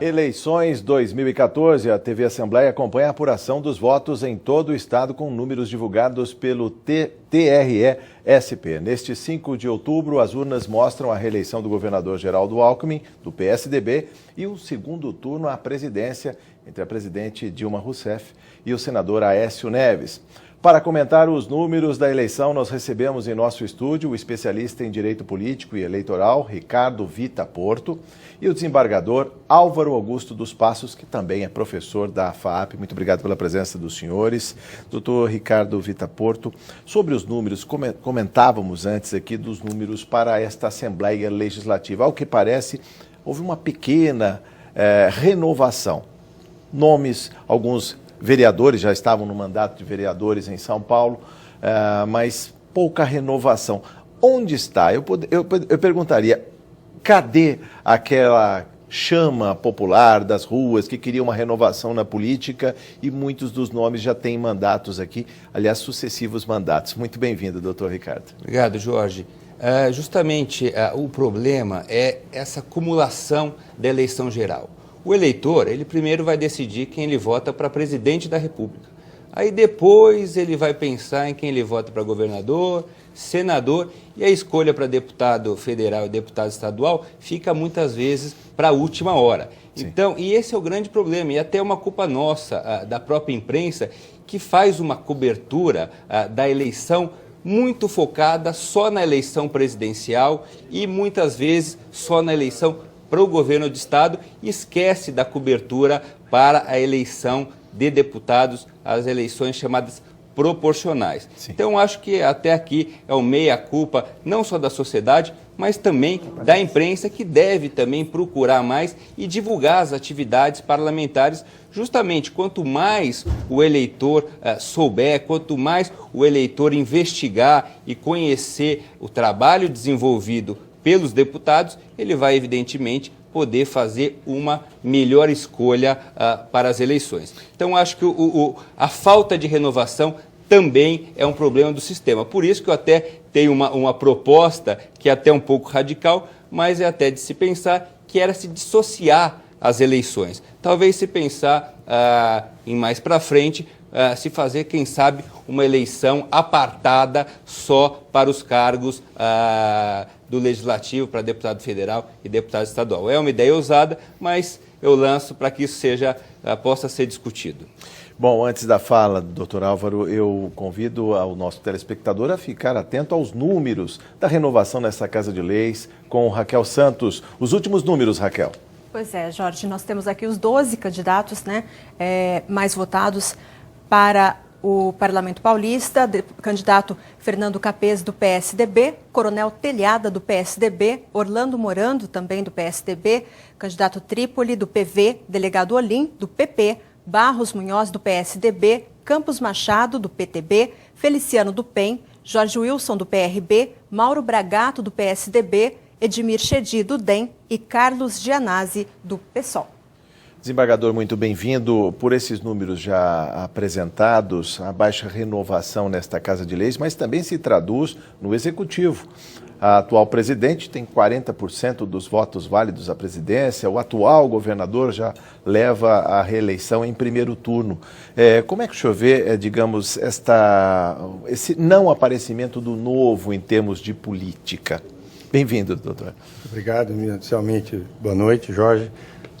Eleições 2014, a TV Assembleia acompanha a apuração dos votos em todo o estado com números divulgados pelo TRE-SP. Neste 5 de outubro, as urnas mostram a reeleição do governador Geraldo Alckmin, do PSDB, e o segundo turno à presidência entre a presidente Dilma Rousseff e o senador Aécio Neves. Para comentar os números da eleição, nós recebemos em nosso estúdio o especialista em Direito Político e Eleitoral, Ricardo Vita Porto, e o desembargador Álvaro Augusto dos Passos, que também é professor da FAAP. Muito obrigado pela presença dos senhores. Doutor Ricardo Vita Porto, sobre os números, comentávamos antes aqui dos números para esta Assembleia Legislativa. Ao que parece, houve uma pequena renovação. Nomes, alguns vereadores já estavam no mandato de vereadores em São Paulo, mas pouca renovação. Onde está? Eu perguntaria, cadê aquela chama popular das ruas que queria uma renovação na política e muitos dos nomes já têm mandatos aqui, aliás, sucessivos mandatos. Muito bem-vindo, doutor Ricardo. Obrigado, Jorge. Justamente o problema é essa acumulação da eleição geral. O eleitor, ele primeiro vai decidir quem ele vota para presidente da República. Aí depois ele vai pensar em quem ele vota para governador, senador, e a escolha para deputado federal e deputado estadual fica muitas vezes para a última hora. Sim. Então, e esse é o grande problema, e até uma culpa nossa, da própria imprensa, que faz uma cobertura da eleição muito focada só na eleição presidencial e muitas vezes só na eleição para o governo do estado e esquece da cobertura para a eleição de deputados, as eleições chamadas proporcionais. Sim. Então, acho que até aqui é o meia-culpa, não só da sociedade, mas também da imprensa, que deve também procurar mais e divulgar as atividades parlamentares. Justamente, quanto mais o eleitor souber, quanto mais o eleitor investigar e conhecer o trabalho desenvolvido pelos deputados, ele vai, evidentemente, poder fazer uma melhor escolha para as eleições. Então, acho que a falta de renovação também é um problema do sistema. Por isso que eu até tenho uma proposta que é até um pouco radical, mas é até de se pensar, que era se dissociar as eleições. Talvez se pensar em mais para frente, se fazer, quem sabe, uma eleição apartada só para os cargos do Legislativo, para deputado federal e deputado estadual. É uma ideia ousada, mas eu lanço para que isso possa ser discutido. Bom, antes da fala do doutor Álvaro, eu convido ao nosso telespectador a ficar atento aos números da renovação nessa Casa de Leis com Raquel Santos. Os últimos números, Raquel. Pois é, Jorge, nós temos aqui os 12 candidatos mais votados para o Parlamento Paulista, candidato Fernando Capês, do PSDB, Coronel Telhada, do PSDB, Orlando Morando, também do PSDB, candidato Trípoli, do PV, delegado Olim, do PP, Barros Munhoz, do PSDB, Campos Machado, do PTB, Feliciano, do PEN, Jorge Wilson, do PRB, Mauro Bragato, do PSDB, Edmir Chedi, do DEM e Carlos Gianazzi, do PSOL. Desembargador, muito bem-vindo. Por esses números já apresentados, a baixa renovação nesta Casa de Leis, mas também se traduz no Executivo. A atual presidente tem 40% dos votos válidos à presidência, o atual governador já leva a reeleição em primeiro turno. Como é que o senhor vê, digamos, esse não aparecimento do novo em termos de política? Bem-vindo, doutor. Obrigado, inicialmente. Boa noite, Jorge.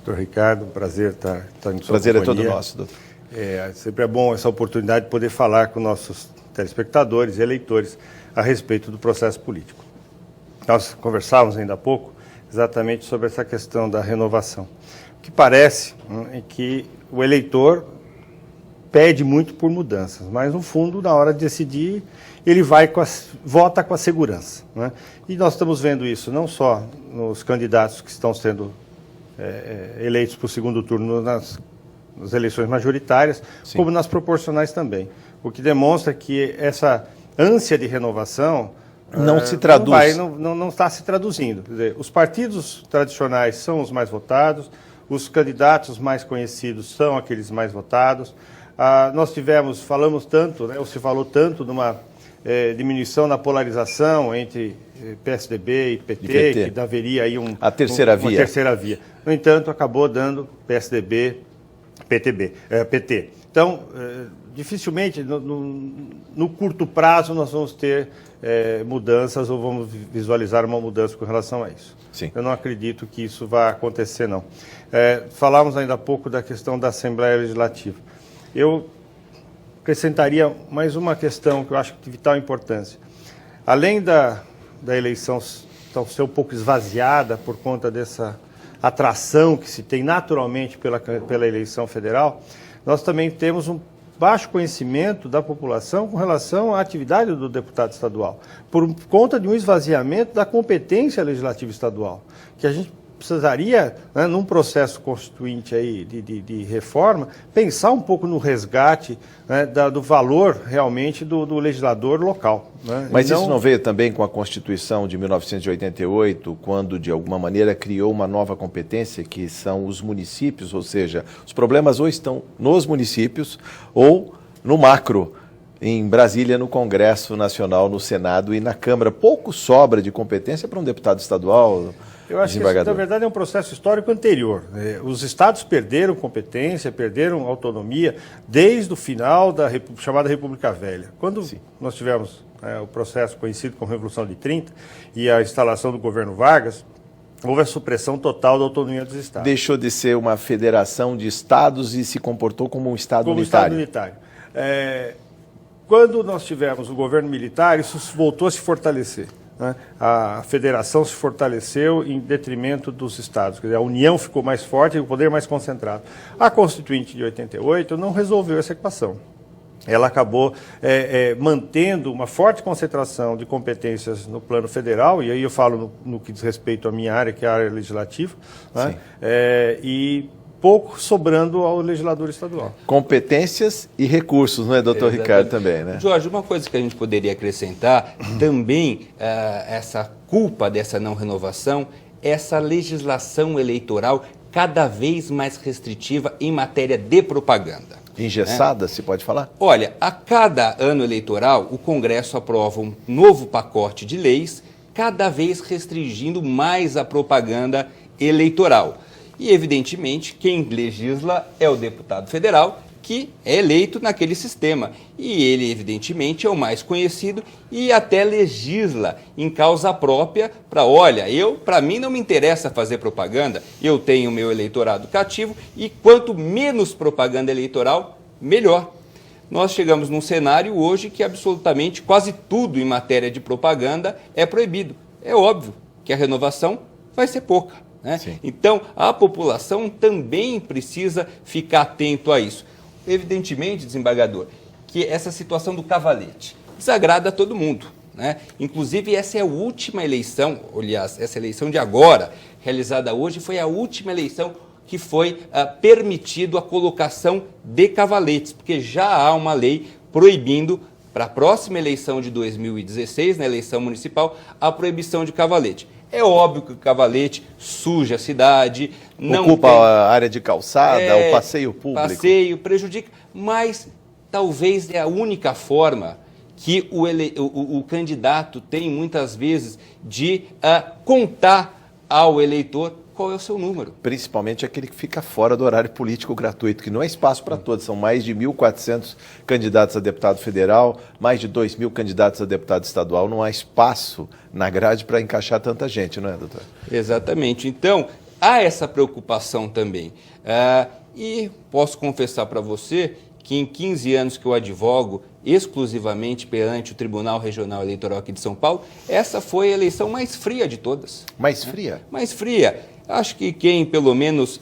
Doutor Ricardo, prazer estar em sua companhia. Prazer é todo nosso, doutor. Sempre é bom essa oportunidade de poder falar com nossos telespectadores e eleitores a respeito do processo político. Nós conversávamos ainda há pouco exatamente sobre essa questão da renovação. O que parece é que o eleitor pede muito por mudanças, mas no fundo, na hora de decidir, ele vota com a segurança, né? E nós estamos vendo isso não só nos candidatos que estão sendo eleitos para o segundo turno nas eleições majoritárias, sim, como nas proporcionais também. O que demonstra que essa ânsia de renovação não se traduz. Não está se traduzindo. Quer dizer, os partidos tradicionais são os mais votados, os candidatos mais conhecidos são aqueles mais votados. Nós falamos tanto, ou se falou tanto de uma diminuição na polarização entre PSDB e PT, que haveria aí a terceira via. Uma terceira via. No entanto, acabou dando PSDB, PT. Então, dificilmente, no curto prazo, nós vamos ter mudanças ou vamos visualizar uma mudança com relação a isso. Sim. Eu não acredito que isso vá acontecer, não. Falávamos ainda há pouco da questão da Assembleia Legislativa. Eu acrescentaria mais uma questão que eu acho de vital importância. Além da eleição ser um pouco esvaziada por conta dessa atração que se tem naturalmente pela eleição federal, nós também temos um baixo conhecimento da população com relação à atividade do deputado estadual, por conta de um esvaziamento da competência legislativa estadual, que a gente precisaria, né, num processo constituinte aí de reforma, pensar um pouco no resgate, né, do valor realmente do legislador local. Né? Mas isso não veio também com a Constituição de 1988, quando, de alguma maneira, criou uma nova competência, que são os municípios, ou seja, os problemas ou estão nos municípios ou no macro, em Brasília, no Congresso Nacional, no Senado e na Câmara. Pouco sobra de competência para um deputado estadual. Eu acho que isso, na verdade, é um processo histórico anterior. Os estados perderam competência, perderam autonomia desde o final da chamada República Velha. Quando nós tivemos o processo conhecido como Revolução de 30 e a instalação do governo Vargas, houve a supressão total da autonomia dos estados. Deixou de ser uma federação de estados e se comportou como um estado unitário. Quando nós tivemos o governo militar, isso voltou a se fortalecer. A federação se fortaleceu em detrimento dos estados, quer dizer, a união ficou mais forte e o poder mais concentrado. A Constituinte de 88 não resolveu essa equação. Ela acabou mantendo uma forte concentração de competências no plano federal, e aí eu falo no que diz respeito à minha área, que é a área legislativa, né? E pouco sobrando ao legislador estadual. Competências e recursos, não é, doutor Ricardo, também, né? Jorge, uma coisa que a gente poderia acrescentar, também essa culpa dessa não renovação, essa legislação eleitoral cada vez mais restritiva em matéria de propaganda. Engessada, se pode falar? Olha, a cada ano eleitoral, o Congresso aprova um novo pacote de leis, cada vez restringindo mais a propaganda eleitoral. E, evidentemente, quem legisla é o deputado federal, que é eleito naquele sistema. E ele, evidentemente, é o mais conhecido e até legisla em causa própria para, olha, para mim não me interessa fazer propaganda, eu tenho meu eleitorado cativo e quanto menos propaganda eleitoral, melhor. Nós chegamos num cenário hoje que absolutamente quase tudo em matéria de propaganda é proibido. É óbvio que a renovação vai ser pouca. Né? Então, a população também precisa ficar atento a isso. Evidentemente, desembargador, que essa situação do cavalete desagrada a todo mundo. Né? Inclusive, essa é a última eleição, aliás, essa eleição de agora, realizada hoje, foi a última eleição que foi permitido a colocação de cavaletes, porque já há uma lei proibindo, para a próxima eleição de 2016, na eleição municipal, a proibição de cavalete. É óbvio que o cavalete suja a cidade, não ocupa a área de calçada, o passeio público. Passeio, prejudica, mas talvez é a única forma que o candidato tem muitas vezes de contar ao eleitor qual é o seu número. Principalmente aquele que fica fora do horário político gratuito, que não é espaço para todos. São mais de 1.400 candidatos a deputado federal, mais de 2.000 candidatos a deputado estadual. Não há espaço na grade para encaixar tanta gente, não é, doutor? Exatamente. Então, há essa preocupação também. E posso confessar para você que em 15 anos que eu advogo exclusivamente perante o Tribunal Regional Eleitoral aqui de São Paulo, essa foi a eleição mais fria de todas. Mais fria? Mais fria. Acho que quem, pelo menos,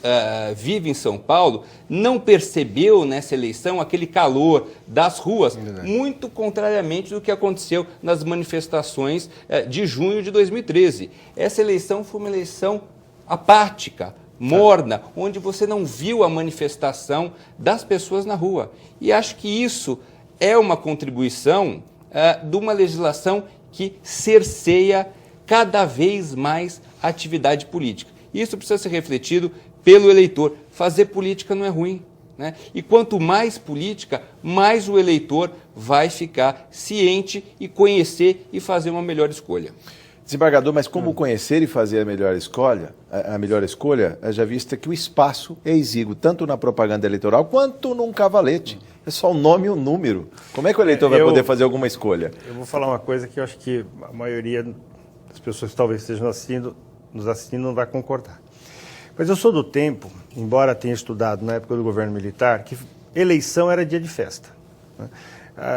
vive em São Paulo, não percebeu nessa eleição aquele calor das ruas, muito contrariamente do que aconteceu nas manifestações de junho de 2013. Essa eleição foi uma eleição apática, morna, onde você não viu a manifestação das pessoas na rua. E acho que isso é uma contribuição de uma legislação que cerceia cada vez mais a atividade política. Isso precisa ser refletido pelo eleitor. Fazer política não é ruim, né? E quanto mais política, mais o eleitor vai ficar ciente e conhecer e fazer uma melhor escolha. Desembargador, mas como conhecer e fazer a melhor escolha, já vista que o espaço é exíguo, tanto na propaganda eleitoral quanto num cavalete. É só o nome e o número. Como é que o eleitor vai poder fazer alguma escolha? Eu vou falar uma coisa que eu acho que a maioria das pessoas que talvez estejam nos assistindo não vai concordar. Mas eu sou do tempo, embora tenha estudado na época do governo militar, que eleição era dia de festa, né?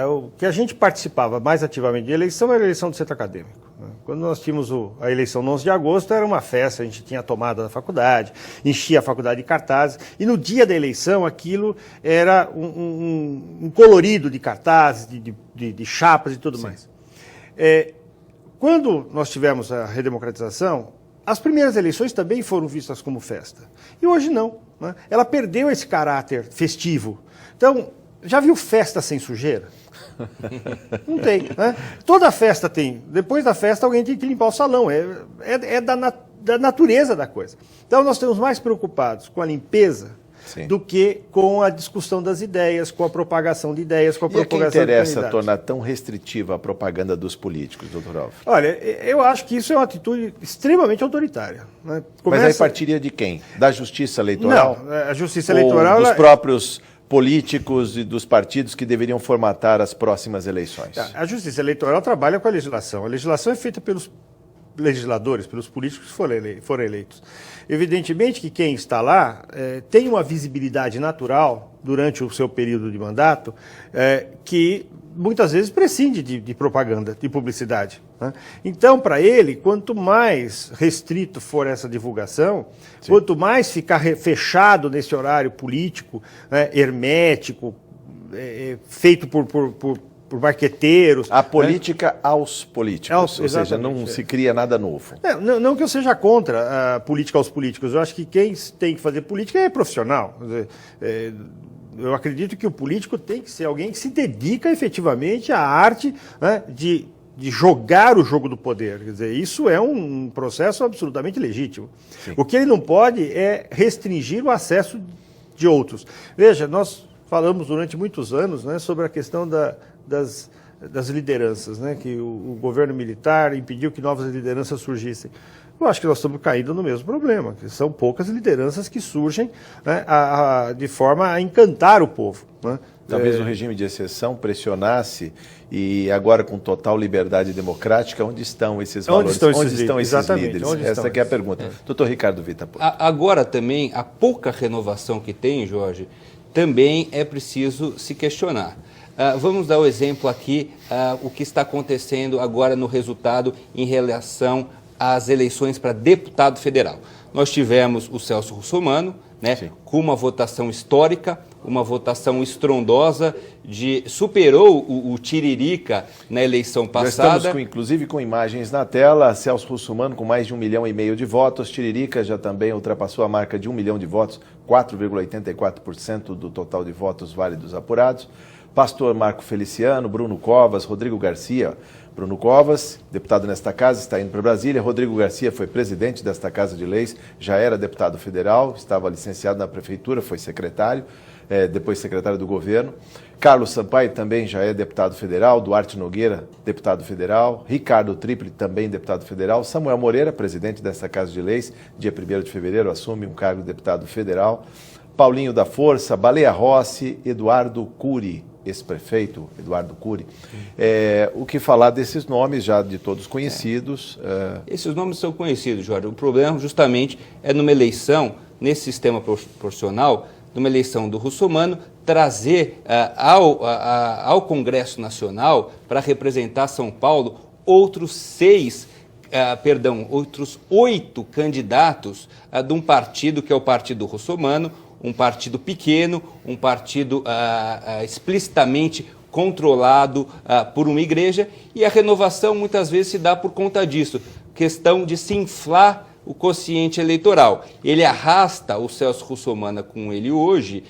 O que a gente participava mais ativamente de eleição era a eleição do centro acadêmico. Quando nós tínhamos a eleição no 11 de agosto, era uma festa, a gente tinha a tomada da faculdade, enchia a faculdade de cartazes, e no dia da eleição aquilo era um colorido de cartazes, de chapas e tudo mais. Quando nós tivemos a redemocratização, as primeiras eleições também foram vistas como festa. E hoje não, né? Ela perdeu esse caráter festivo. Então, já viu festa sem sujeira? Não tem, né? Toda festa tem. Depois da festa, alguém tem que limpar o salão. É da natureza da coisa. Então, nós estamos mais preocupados com a limpeza do que com a discussão das ideias, com a propagação de ideias, com a propagação de candidatos. E a quem interessa tornar tão restritiva a propaganda dos políticos, doutor Alves? Olha, eu acho que isso é uma atitude extremamente autoritária, né? Mas aí partiria de quem? Da Justiça Eleitoral? Não, a Justiça Eleitoral... Ou dos próprios políticos e dos partidos que deveriam formatar as próximas eleições? A Justiça Eleitoral trabalha com a legislação. A legislação é feita pelos legisladores, pelos políticos que foram eleitos. Evidentemente que quem está lá tem uma visibilidade natural durante o seu período de mandato que muitas vezes prescinde de propaganda, de publicidade, né? Então, para ele, quanto mais restrito for essa divulgação, quanto mais ficar fechado nesse horário político, né, hermético, feito por marqueteiros. A política, né? Aos políticos, ou seja, não se cria nada novo. Não que eu seja contra a política aos políticos, eu acho que quem tem que fazer política é profissional. Eu acredito que o político tem que ser alguém que se dedica efetivamente à arte, né, de jogar o jogo do poder. Quer dizer, isso é um processo absolutamente legítimo. Sim. O que ele não pode é restringir o acesso de outros. Veja, nós falamos durante muitos anos, né, sobre a questão das lideranças, né, que o governo militar impediu que novas lideranças surgissem. Eu acho que nós estamos caindo no mesmo problema, que são poucas lideranças que surgem, né, de forma a encantar o povo, né? Talvez o regime de exceção pressionasse e agora com total liberdade democrática, onde estão esses valores? Onde estão esses líderes? Essa que é a pergunta. Doutor Ricardo Vitta-Porto. Agora também, a pouca renovação que tem, Jorge, também é preciso se questionar. Vamos dar o exemplo aqui, o que está acontecendo agora no resultado em relação às eleições para deputado federal. Nós tivemos o Celso Russomano, né, com uma votação histórica, uma votação estrondosa, superou o Tiririca na eleição passada. Já estamos, inclusive, com imagens na tela. Celso Russomano com mais de 1,5 milhão de votos. Tiririca já também ultrapassou a marca de 1 milhão de votos, 4,84% do total de votos válidos apurados. Pastor Marco Feliciano, Bruno Covas, Rodrigo Garcia. Bruno Covas, deputado nesta casa, está indo para Brasília. Rodrigo Garcia foi presidente desta Casa de Leis, já era deputado federal, estava licenciado na prefeitura, foi secretário, depois secretário do governo. Carlos Sampaio também já é deputado federal. Duarte Nogueira, deputado federal. Ricardo Tripli, também deputado federal. Samuel Moreira, presidente desta Casa de Leis, dia 1º de fevereiro, assume um cargo de deputado federal. Paulinho da Força, Baleia Rossi, Eduardo Cury, ex-prefeito Eduardo Cury. O que falar desses nomes já de todos conhecidos? Esses nomes são conhecidos, Jorge. O problema justamente é numa eleição, nesse sistema proporcional, numa eleição do Russomano, trazer ao Congresso Nacional, para representar São Paulo, outros 8 candidatos de um partido que é o Partido Russomano, um partido pequeno, um partido explicitamente controlado por uma igreja, e a renovação muitas vezes se dá por conta disso, questão de se inflar o quociente eleitoral. Ele arrasta o Celso Russomano com ele hoje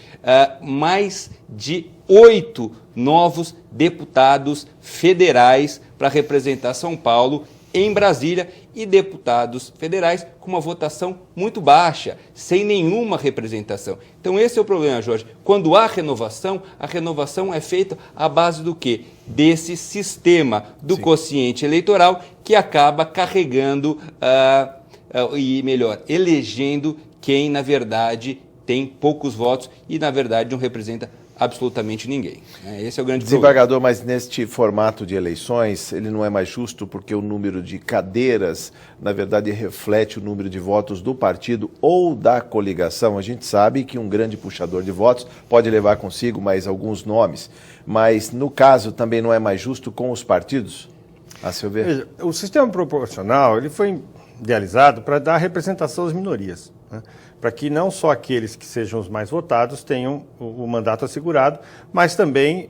mais de 8 novos deputados federais para representar São Paulo em Brasília e deputados federais com uma votação muito baixa, sem nenhuma representação. Então esse é o problema, Jorge. Quando há renovação, a renovação é feita à base do quê? Desse sistema do quociente eleitoral que acaba carregando elegendo quem, na verdade, tem poucos votos e, na verdade, não representa absolutamente ninguém. Esse é o grande problema. Desembargador, mas neste formato de eleições, ele não é mais justo porque o número de cadeiras, na verdade, reflete o número de votos do partido ou da coligação. A gente sabe que um grande puxador de votos pode levar consigo mais alguns nomes, mas no caso também não é mais justo com os partidos, a seu ver? Veja, o sistema proporcional ele foi idealizado para dar representação às minorias, né? Para que não só aqueles que sejam os mais votados tenham o mandato assegurado, mas também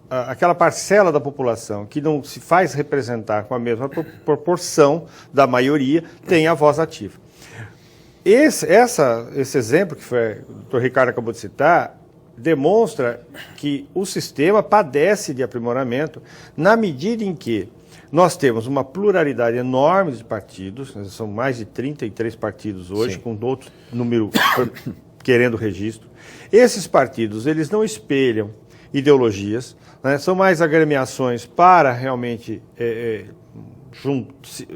aquela parcela da população que não se faz representar com a mesma proporção da maioria tenha a voz ativa. Esse exemplo que o doutor Ricardo acabou de citar demonstra que o sistema padece de aprimoramento na medida em que nós temos uma pluralidade enorme de partidos, são mais de 33 partidos hoje, Sim. com outro número querendo registro. Esses partidos, eles não espelham ideologias, né? São mais agremiações para realmente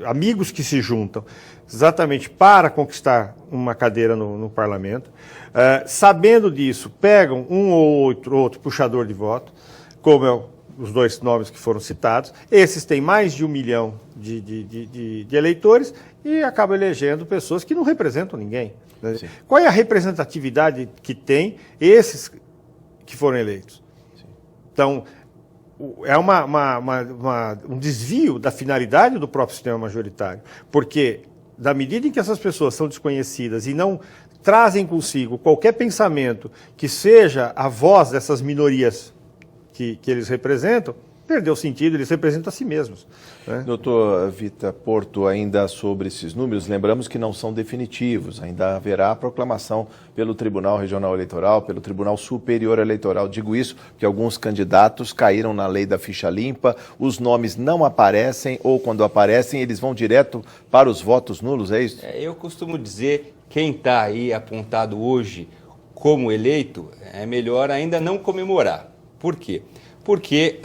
amigos que se juntam exatamente para conquistar uma cadeira no parlamento. Sabendo disso, pegam um ou outro puxador de voto, como os dois nomes que foram citados. Esses têm mais de 1 milhão de eleitores e acabam elegendo pessoas que não representam ninguém, né? Qual é a representatividade que tem esses que foram eleitos? Sim. Então, é um desvio da finalidade do próprio sistema majoritário, porque, da medida em que essas pessoas são desconhecidas e não trazem consigo qualquer pensamento que seja a voz dessas minorias que eles representam, perdeu o sentido, eles representam a si mesmos, né? Doutor Vitor Porto, ainda sobre esses números, lembramos que não são definitivos, ainda haverá a proclamação pelo Tribunal Regional Eleitoral, pelo Tribunal Superior Eleitoral. Digo isso porque alguns candidatos caíram na lei da ficha limpa, os nomes não aparecem ou quando aparecem eles vão direto para os votos nulos, é isso? Eu costumo dizer, quem está aí apontado hoje como eleito, é melhor ainda não comemorar. Por quê? Porque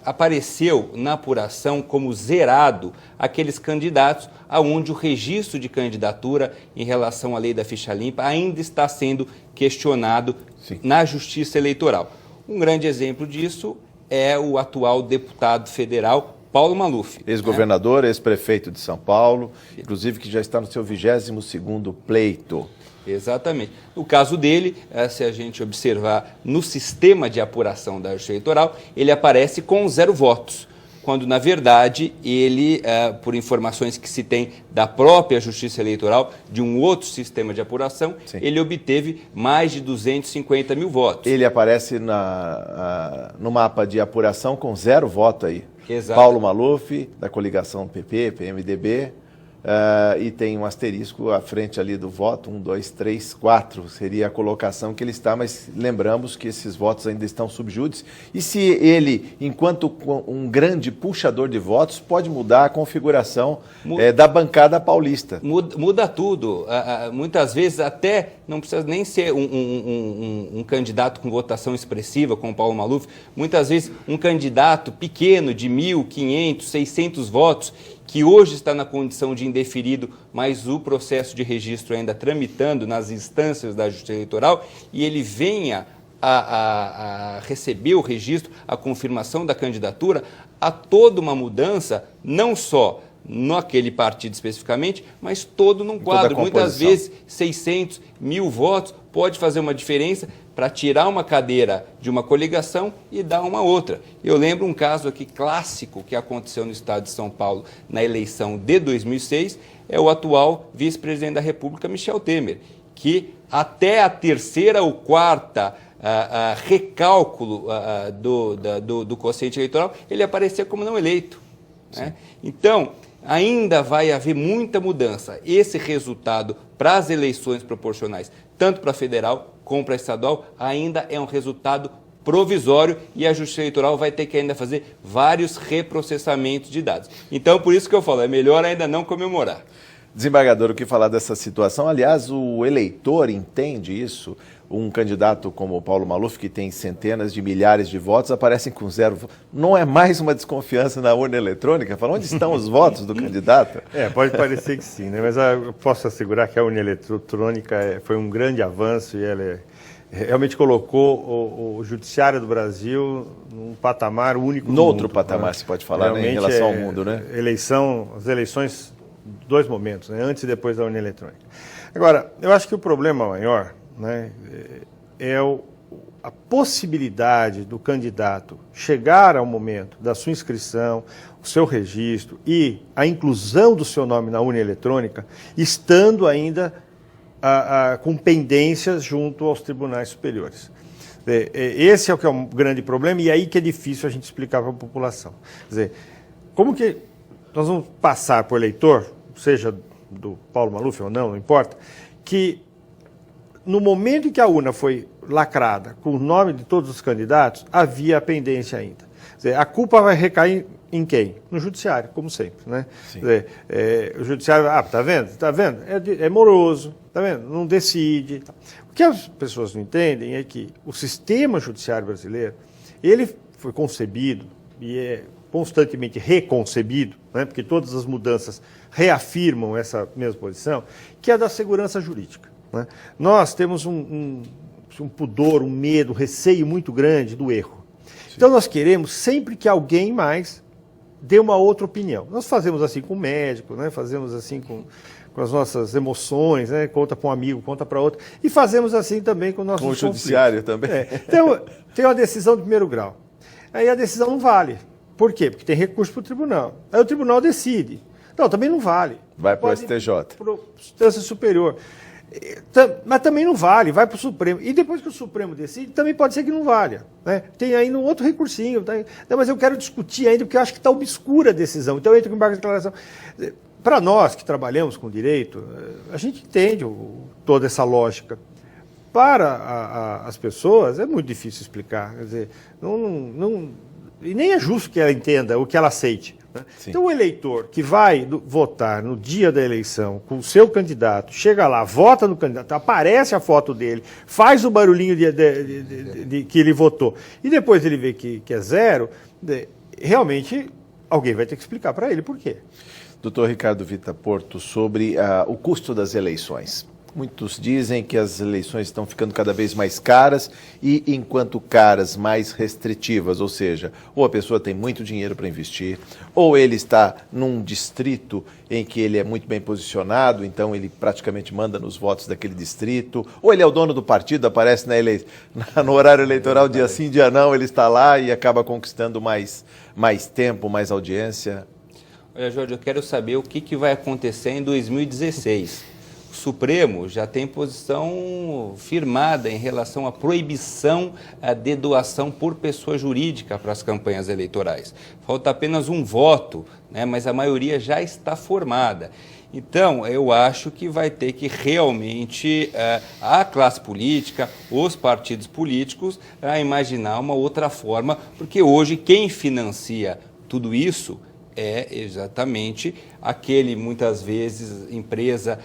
apareceu na apuração como zerado aqueles candidatos aonde o registro de candidatura em relação à lei da ficha limpa ainda está sendo questionado na Justiça Eleitoral. Um grande exemplo disso é o atual deputado federal Paulo Maluf. Ex-governador, ex-prefeito de São Paulo, inclusive que já está no seu 22º pleito. Exatamente. No caso dele, se a gente observar no sistema de apuração da Justiça Eleitoral, ele aparece com 0 votos, quando, na verdade, ele, por informações que se tem da própria Justiça Eleitoral, de um outro sistema de apuração, ele obteve mais de 250 mil votos. Ele aparece no mapa de apuração com 0 voto aí. Exato. Paulo Maluf, da coligação PP, PMDB, e tem um asterisco à frente ali do voto, 1, 2, 3, 4, seria a colocação que ele está, mas lembramos que esses votos ainda estão sub júdice. E se ele, enquanto um grande puxador de votos, pode mudar a configuração da bancada paulista? Muda tudo. Muitas vezes até não precisa nem ser um candidato com votação expressiva, como Paulo Maluf, muitas vezes um candidato pequeno de 1.500, 600 votos, que hoje está na condição de indeferido, mas o processo de registro ainda tramitando nas instâncias da Justiça Eleitoral, e ele venha a receber o registro, a confirmação da candidatura, há toda uma mudança, não só naquele partido especificamente, mas todo num quadro. Muitas vezes 600, 1.000 votos pode fazer uma diferença para tirar uma cadeira de uma coligação e dar uma outra. Eu lembro um caso aqui clássico que aconteceu no estado de São Paulo na eleição de 2006, é o atual vice-presidente da República, Michel Temer, que até a 3ª ou 4ª recálculo do quociente eleitoral, ele aparecia como não eleito, né? Então, ainda vai haver muita mudança. Esse resultado para as eleições proporcionais, tanto para federal como para estadual, ainda é um resultado provisório e a Justiça Eleitoral vai ter que ainda fazer vários reprocessamentos de dados. Então, por isso que eu falo, é melhor ainda não comemorar. Desembargador, o que falar dessa situação? Aliás, o eleitor entende isso. Um candidato como o Paulo Maluf, que tem centenas de milhares de votos, aparecem com 0. Não é mais uma desconfiança na urna eletrônica? Fala, onde estão os votos do candidato? Pode parecer que sim, né? Mas eu posso assegurar que a urna eletrônica foi um grande avanço e ela realmente colocou o judiciário do Brasil num patamar único no Noutro mundo, patamar, né? se pode falar, né, em relação ao mundo, né? As eleições, 2 momentos, né? Antes e depois da urna eletrônica. Agora, eu acho que o problema maior, né, é a possibilidade do candidato chegar ao momento da sua inscrição, o seu registro e a inclusão do seu nome na urna eletrônica, estando ainda com pendências junto aos tribunais superiores. Esse é o que é um grande problema e aí que é difícil a gente explicar para a população. Quer dizer, como que nós vamos passar para o eleitor, seja do Paulo Maluf ou não importa, que no momento em que a urna foi lacrada com o nome de todos os candidatos, havia a pendência ainda. Quer dizer, a culpa vai recair em quem? No judiciário, como sempre, né? Quer dizer, o judiciário, tá vendo? É moroso, tá vendo? Não decide. O que as pessoas não entendem é que o sistema judiciário brasileiro, ele foi concebido e é constantemente reconcebido, né? Porque todas as mudanças reafirmam essa mesma posição, que é da segurança jurídica. Né? Nós temos um pudor, um medo, um receio muito grande do erro. Sim. Então nós queremos sempre que alguém mais dê uma outra opinião. Nós fazemos assim com o médico, né? Fazemos assim com as nossas emoções, né? Conta para um amigo, conta para outro. E fazemos assim também com o nosso conflitos. Com o judiciário também. Então, tem uma decisão de primeiro grau. Aí a decisão não vale. Por quê? Porque tem recurso para o tribunal. Aí o tribunal decide. Não, também não vale. Vai para o STJ. Para a instância superior. Mas também não vale, vai para o Supremo. E depois que o Supremo decide, também pode ser que não valha. Né? Tem ainda um outro recursinho. Tá? Não, mas eu quero discutir ainda, porque eu acho que está obscura a decisão. Então eu entro com embargo de declaração. Para nós que trabalhamos com direito, a gente entende toda essa lógica. Para as pessoas é muito difícil explicar. Quer dizer, e nem é justo que ela entenda, ou que ela aceite. Então o eleitor que vai votar no dia da eleição com o seu candidato, chega lá, vota no candidato, aparece a foto dele, faz o barulhinho de que ele votou e depois ele vê que é 0, realmente alguém vai ter que explicar para ele por quê. Doutor Ricardo Vita Porto, sobre o custo das eleições. Muitos dizem que as eleições estão ficando cada vez mais caras e, enquanto caras, mais restritivas, ou seja, ou a pessoa tem muito dinheiro para investir, ou ele está num distrito em que ele é muito bem posicionado, então ele praticamente manda nos votos daquele distrito, ou ele é o dono do partido, aparece no horário eleitoral, dia sim, dia não, ele está lá e acaba conquistando mais tempo, mais audiência. Olha, Jorge, eu quero saber o que vai acontecer em 2016. O Supremo já tem posição firmada em relação à proibição de doação por pessoa jurídica para as campanhas eleitorais. Falta apenas um voto, né, mas a maioria já está formada. Então, eu acho que vai ter que realmente a classe política, os partidos políticos, imaginar uma outra forma, porque hoje quem financia tudo isso é exatamente aquele, muitas vezes, empresa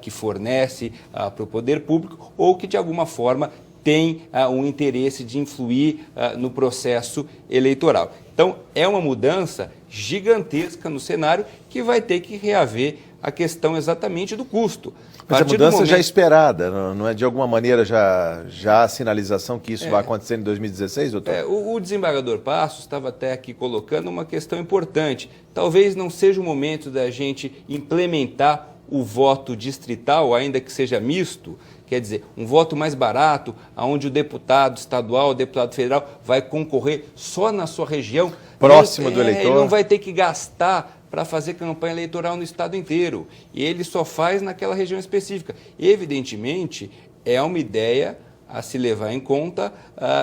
que fornece para o poder público ou que, de alguma forma, tem um interesse de influir no processo eleitoral. Então, é uma mudança gigantesca no cenário que vai ter que reaver a questão exatamente do custo. Mas a mudança já é esperada, não é de alguma maneira já a sinalização que isso vai acontecer em 2016, doutor? O desembargador Passos estava até aqui colocando uma questão importante. Talvez não seja o momento da gente implementar o voto distrital, ainda que seja misto, quer dizer, um voto mais barato, onde o deputado estadual, o deputado federal vai concorrer só na sua região. Próximo do eleitor. Ele não vai ter que gastar para fazer campanha eleitoral no estado inteiro. E ele só faz naquela região específica. Evidentemente, é uma ideia a se levar em conta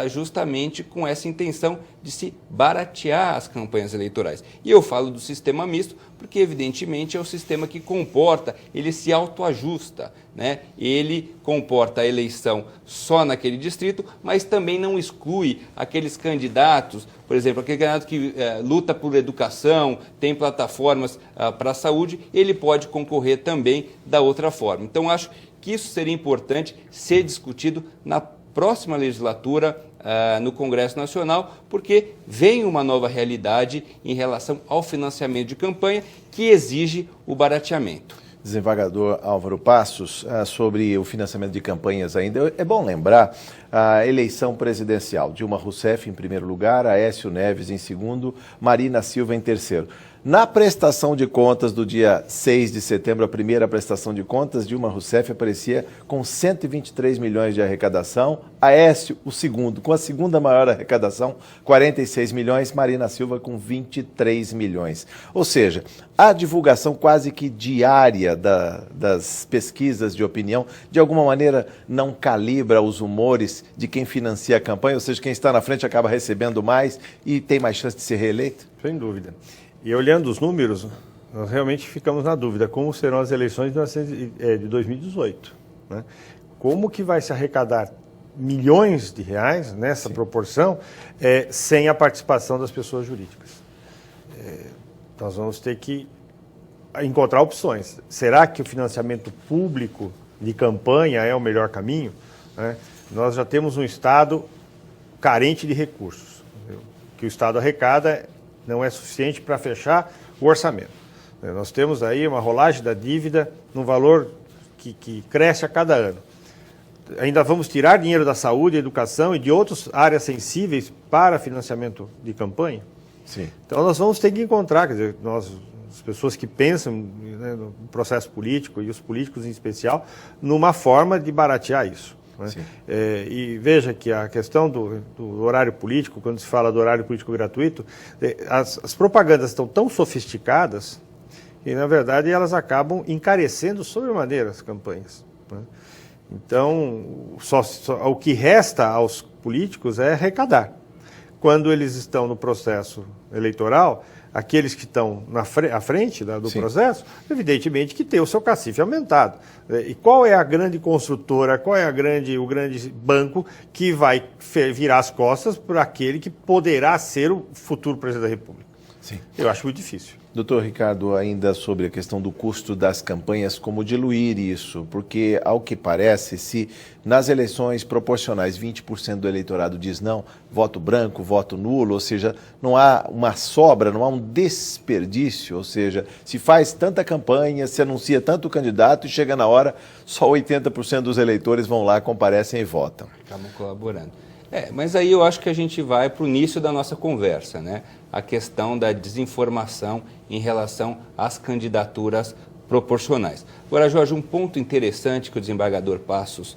justamente com essa intenção de se baratear as campanhas eleitorais. E eu falo do sistema misto porque, evidentemente, é o sistema que comporta, ele se autoajusta, né? Ele comporta a eleição só naquele distrito, mas também não exclui aqueles candidatos, por exemplo, aquele candidato que luta por educação, tem plataformas para a saúde, ele pode concorrer também da outra forma. Então, acho que isso seria importante ser discutido na próxima legislatura no Congresso Nacional, porque vem uma nova realidade em relação ao financiamento de campanha que exige o barateamento. Desembargador Álvaro Passos, sobre o financiamento de campanhas ainda, é bom lembrar a eleição presidencial. Dilma Rousseff em primeiro lugar, Aécio Neves em segundo, Marina Silva em terceiro. Na prestação de contas do dia 6 de setembro, a primeira prestação de contas, Dilma Rousseff aparecia com 123 milhões de arrecadação, Aécio, o segundo, com a segunda maior arrecadação, 46 milhões, Marina Silva com 23 milhões. Ou seja, a divulgação quase que diária das pesquisas de opinião, de alguma maneira, não calibra os humores de quem financia a campanha, ou seja, quem está na frente acaba recebendo mais e tem mais chance de ser reeleito? Sem dúvida. E olhando os números, nós realmente ficamos na dúvida como serão as eleições de 2018. Né? Como que vai se arrecadar milhões de reais nessa proporção sem a participação das pessoas jurídicas? Nós vamos ter que encontrar opções. Será que o financiamento público de campanha é o melhor caminho? Né? Nós já temos um Estado carente de recursos. O que o Estado arrecada não é suficiente para fechar o orçamento. Nós temos aí uma rolagem da dívida num valor que cresce a cada ano. Ainda vamos tirar dinheiro da saúde, educação e de outras áreas sensíveis para financiamento de campanha? Sim. Então nós vamos ter que encontrar, quer dizer, as pessoas que pensam, né, no processo político e os políticos em especial, numa forma de baratear isso. Né? E veja que a questão do horário político, quando se fala do horário político gratuito, as propagandas estão tão sofisticadas que, na verdade, elas acabam encarecendo sobremaneira as campanhas. Né? Então, o que resta aos políticos é arrecadar. Quando eles estão no processo eleitoral, aqueles que estão à frente do processo, evidentemente que tem o seu cacife aumentado. E qual é a grande construtora, qual é o grande banco que vai virar as costas para aquele que poderá ser o futuro presidente da República? Sim. Eu acho muito difícil. Doutor Ricardo, ainda sobre a questão do custo das campanhas, como diluir isso? Porque, ao que parece, se nas eleições proporcionais 20% do eleitorado diz não, voto branco, voto nulo, ou seja, não há uma sobra, não há um desperdício, ou seja, se faz tanta campanha, se anuncia tanto candidato e chega na hora, só 80% dos eleitores vão lá, comparecem e votam. Acabam colaborando. Mas aí eu acho que a gente vai para o início da nossa conversa, né? A questão da desinformação em relação às candidaturas proporcionais. Agora, Jorge, um ponto interessante que o desembargador Passos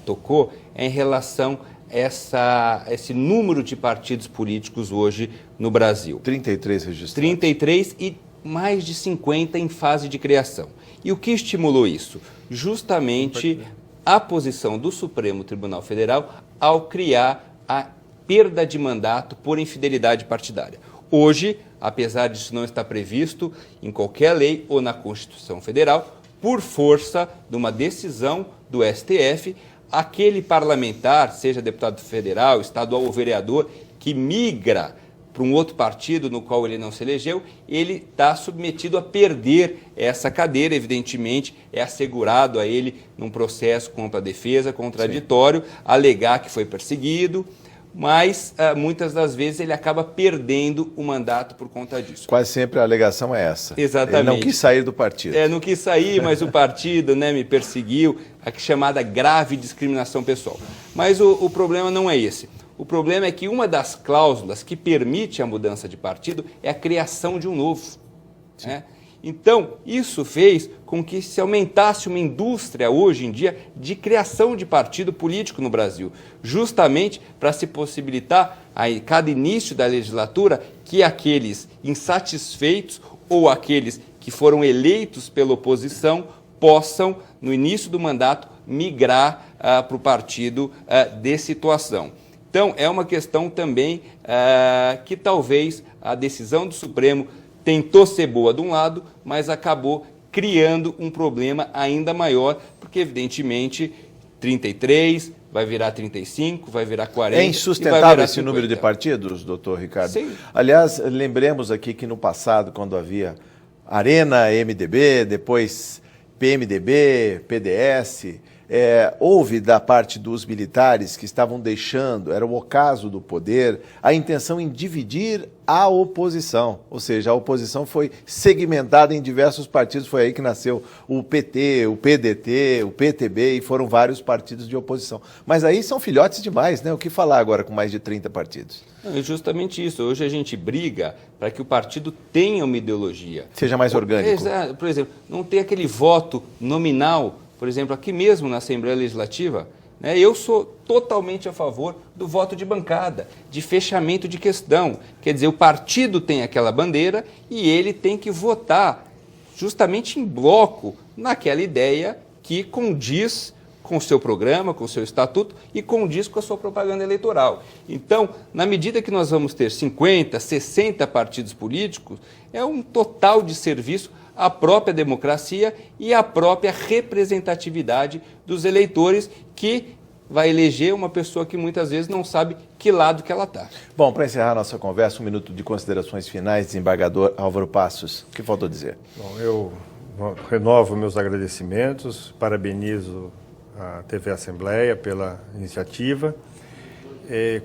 tocou é em relação a esse número de partidos políticos hoje no Brasil. 33 registrados. 33 e mais de 50 em fase de criação. E o que estimulou isso? Justamente a posição do Supremo Tribunal Federal ao criar a perda de mandato por infidelidade partidária. Hoje, apesar disso não estar previsto em qualquer lei ou na Constituição Federal, por força de uma decisão do STF, aquele parlamentar, seja deputado federal, estadual ou vereador, que migra para um outro partido no qual ele não se elegeu, ele está submetido a perder essa cadeira, evidentemente, é assegurado a ele num processo contra a defesa, contraditório, alegar que foi perseguido, mas muitas das vezes ele acaba perdendo o mandato por conta disso. Quase sempre a alegação é essa. Exatamente. Ele não quis sair do partido. Não quis sair, mas o partido, né, me perseguiu, a chamada grave discriminação pessoal. Mas o problema não é esse. O problema é que uma das cláusulas que permite a mudança de partido é a criação de um novo. Né? Então, isso fez com que se aumentasse uma indústria hoje em dia de criação de partido político no Brasil, justamente para se possibilitar, a cada início da legislatura, que aqueles insatisfeitos ou aqueles que foram eleitos pela oposição possam, no início do mandato, migrar para o partido de situação. Então, é uma questão também que talvez a decisão do Supremo tentou ser boa de um lado, mas acabou criando um problema ainda maior, porque, evidentemente, 33 vai virar 35, vai virar 40. É insustentável esse número de partidos, doutor Ricardo? Sim. Aliás, lembremos aqui que no passado, quando havia Arena, MDB, depois PMDB, PDS, houve da parte dos militares que estavam deixando, era o ocaso do poder, a intenção em dividir a oposição. Ou seja, a oposição foi segmentada em diversos partidos, foi aí que nasceu o PT, o PDT, o PTB, e foram vários partidos de oposição. Mas aí são filhotes demais, né? O que falar agora com mais de 30 partidos? É justamente isso. Hoje a gente briga para que o partido tenha uma ideologia. Seja mais orgânico. Por exemplo, não ter aquele voto nominal. Por exemplo, aqui mesmo na Assembleia Legislativa, né, eu sou totalmente a favor do voto de bancada, de fechamento de questão. Quer dizer, o partido tem aquela bandeira e ele tem que votar justamente em bloco naquela ideia que condiz com o seu programa, com o seu estatuto e condiz com a sua propaganda eleitoral. Então, na medida que nós vamos ter 50, 60 partidos políticos, é um total de serviço à própria democracia e à própria representatividade dos eleitores, que vai eleger uma pessoa que muitas vezes não sabe que lado que ela está. Bom, para encerrar nossa conversa, um minuto de considerações finais, desembargador Álvaro Passos. O que faltou dizer? Bom, eu renovo meus agradecimentos, parabenizo a TV Assembleia pela iniciativa.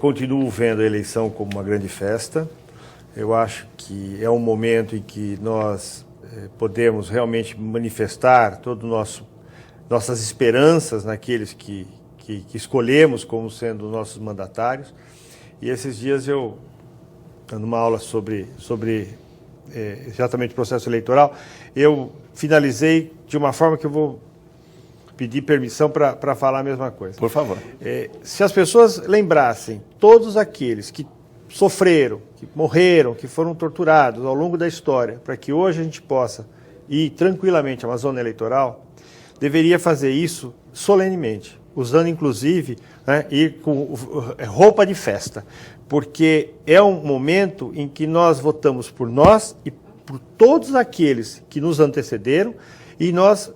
Continuo vendo a eleição como uma grande festa. Eu acho que é um momento em que nós podemos realmente manifestar todas nossas esperanças naqueles que escolhemos como sendo nossos mandatários. E esses dias eu, dando uma aula sobre exatamente o processo eleitoral, eu finalizei de uma forma que eu vou pedir permissão para falar a mesma coisa. Por favor. Se as pessoas lembrassem todos aqueles que sofreram, que morreram, que foram torturados ao longo da história, para que hoje a gente possa ir tranquilamente a uma zona eleitoral, deveria fazer isso solenemente, usando inclusive ir com roupa de festa, porque é um momento em que nós votamos por nós e por todos aqueles que nos antecederam, e nós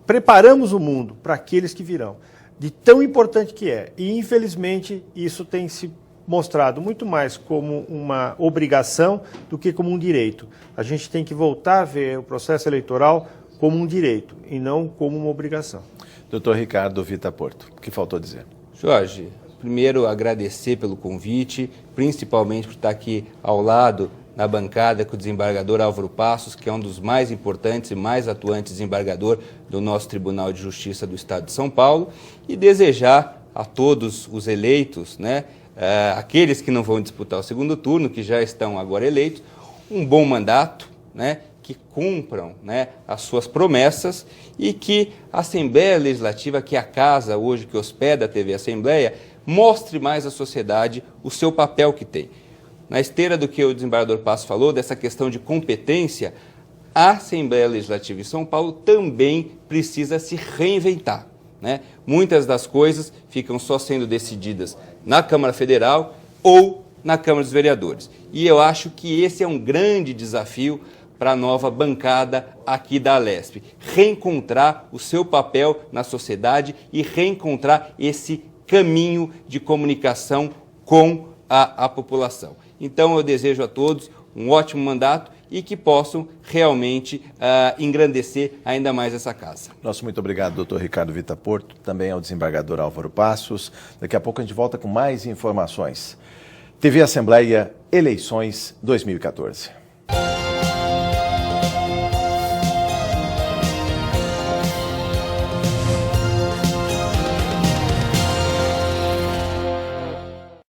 preparamos o mundo para aqueles que virão, de tão importante que é. E infelizmente isso tem se mostrado muito mais como uma obrigação do que como um direito. A gente tem que voltar a ver o processo eleitoral como um direito e não como uma obrigação. Doutor Ricardo Vita Porto, o que faltou dizer? Jorge, primeiro agradecer pelo convite, principalmente por estar aqui ao lado na bancada com o desembargador Álvaro Passos, que é um dos mais importantes e mais atuantes desembargador do nosso Tribunal de Justiça do Estado de São Paulo, e desejar a todos os eleitos, aqueles que não vão disputar o segundo turno, que já estão agora eleitos, um bom mandato, que cumpram as suas promessas, e que a Assembleia Legislativa, que é a casa hoje que hospeda a TV Assembleia, mostre mais à sociedade o seu papel que tem. Na esteira do que o desembargador Passos falou, dessa questão de competência, a Assembleia Legislativa de São Paulo também precisa se reinventar. Muitas das coisas ficam só sendo decididas na Câmara Federal ou na Câmara dos Vereadores. E eu acho que esse é um grande desafio para a nova bancada aqui da Alesp. Reencontrar o seu papel na sociedade e reencontrar esse caminho de comunicação com a população. Então eu desejo a todos um ótimo mandato e que possam realmente engrandecer ainda mais essa casa. Nosso muito obrigado, doutor Ricardo Vita Porto, também ao desembargador Álvaro Passos. Daqui a pouco a gente volta com mais informações. TV Assembleia, eleições 2014.